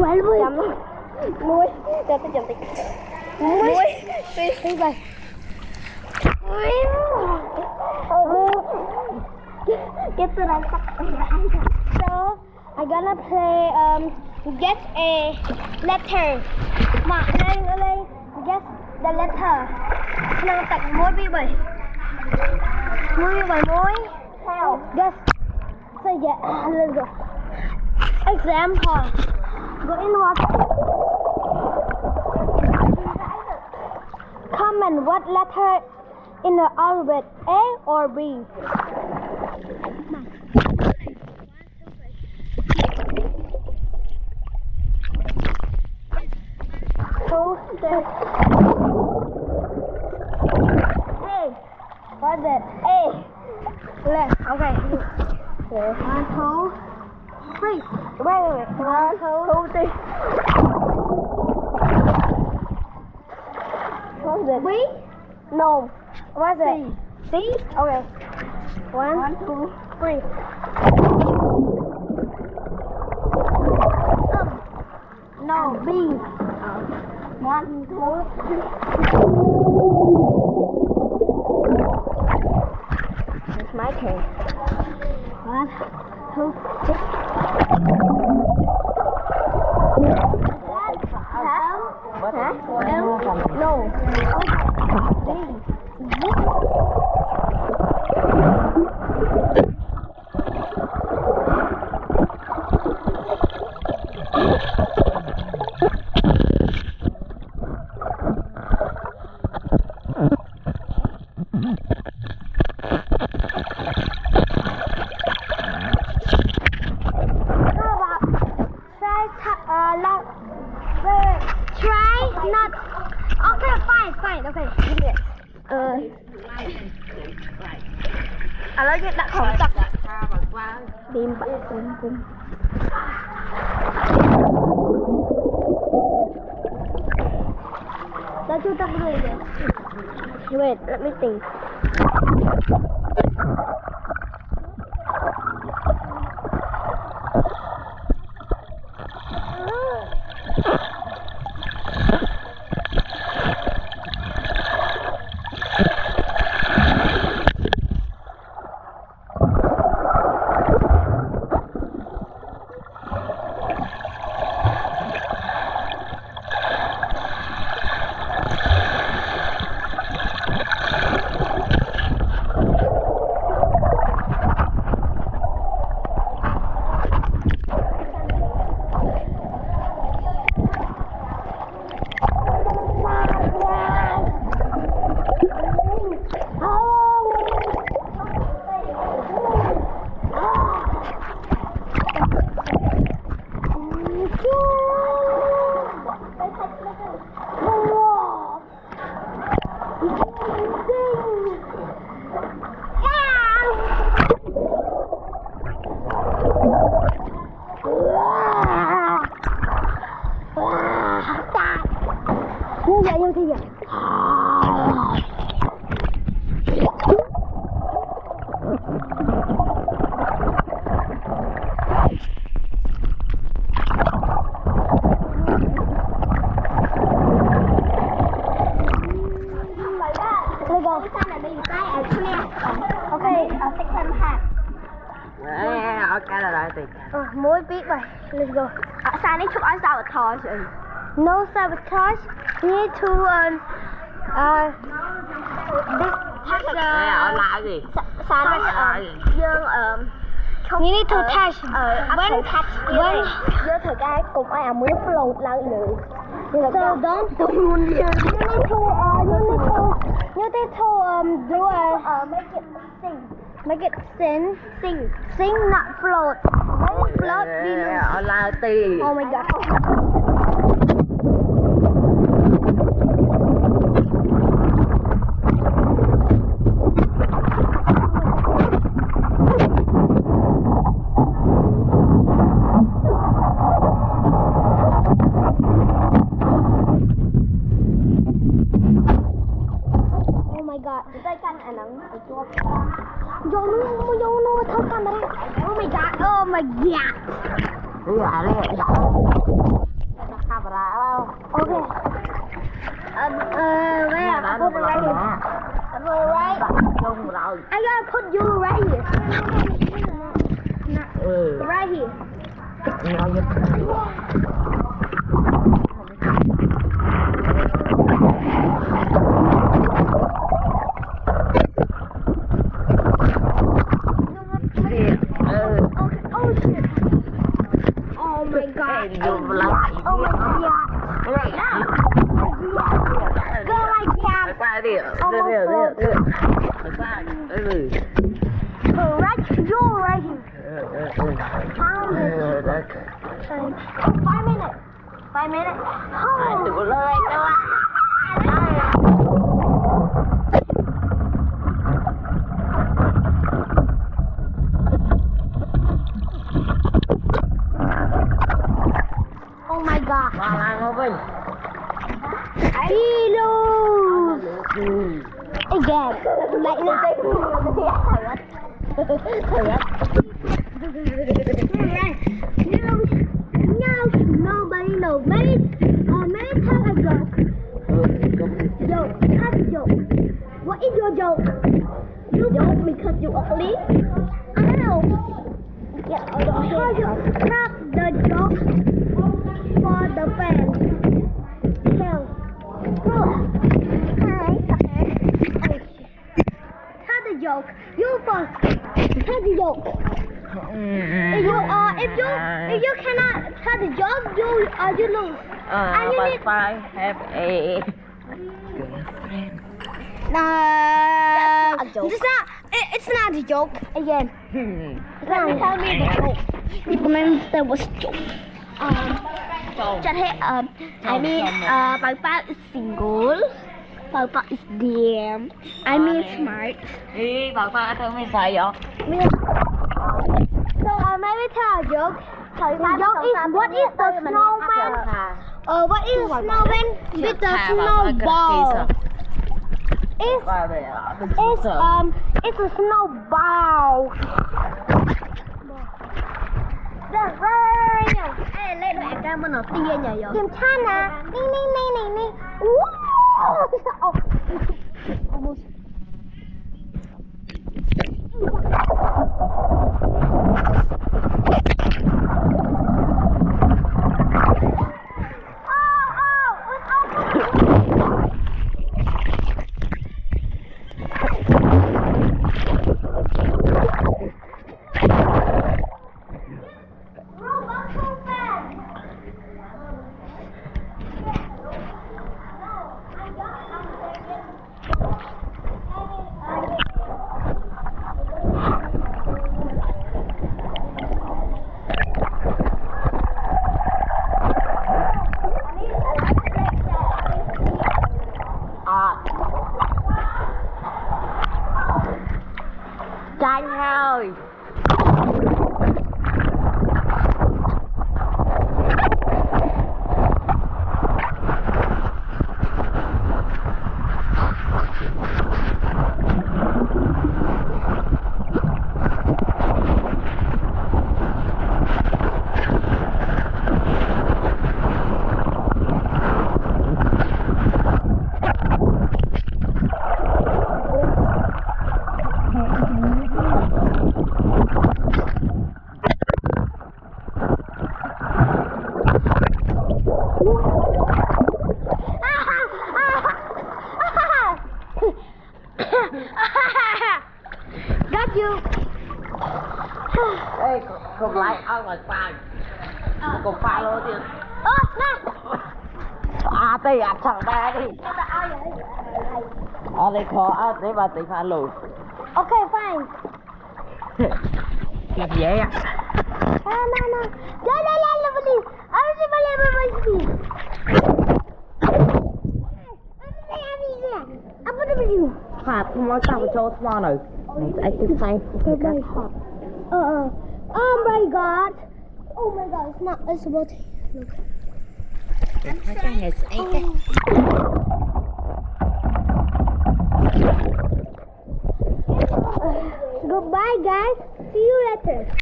quên vui chấm muối cho tôi chấm tí muối đi về get to that so I gonna play get a letter mà lên guess the letter năng tặng muối bị bảy muối how guess so yeah let's go example go in water comment what letter in the alphabet A or B A what's it A left okay 1 2 3 wait 1 2 3 what's it B no what's it C okay 1 2 3 no B 1 2 3 it's my turn 1 2 3 no try not okay fine okay lấy cái đặt khổng tập tìm bạn cùng đó chúng ta về wait let me think như vậy okay, second half. cái là lại tuyệt. Muối biết rồi. Let's go. Sao này chụp sao mà thò rồi. No sabotage. We need to this ở lại gì? Sao này dương you need to touch when thời gian cùng ai muốn float lại nữa. So don't you need to do a make it sing not float. When float we lose. Ở lại tì. Oh my god. Oh my god. Cái gà đấy. Oh shit. Oh my god. Vô lại. Oh my god. Go like that. Qua đi. Almost Qua. Right, you're right here. Found it. Oh, 5 minutes. 5 minutes. Oh. Tụi lên đâu á. Oh my god. Qua lại ngồi bên. Kilo. Again. Like that. Nobody knows. Maybe tell a joke. Joke. Tell a joke. What is your joke? You joke because you ugly? I don't know. Yeah, tell the joke for the fans. Tell. Hi. Tell the joke. You first. Tell the joke. If you cannot tell the joke, you lose. And you But need. I have a girlfriend. It's not a joke. Again. Let me tell me the joke. There was a joke. Just hey, I mean, Papa is single. Papa is damn. I mean smart. Đi, bà qua thử mày xài vậy? So maybe tell a joke. The joke is what is the snowman? What is a snowman with the snowball? It's a snowball. Ê, lấy đồ em ra bên đầu tiên nhờ vậy. Kiểm tra nè. Nè. Tranh thôi. Got you. Ê, không lại ao ngoài phai. Còn phai luôn chứ. Nè. Tì thằng ba đi. Đây khó, để bà tì phai lùi. Okay, fine. Làm dễ à? No. Please. Hạt, nó tao cho small rồi. Anh cứ say. Very hot. Oh my god. It's not. It's about to look. Goodbye, guys. See you later.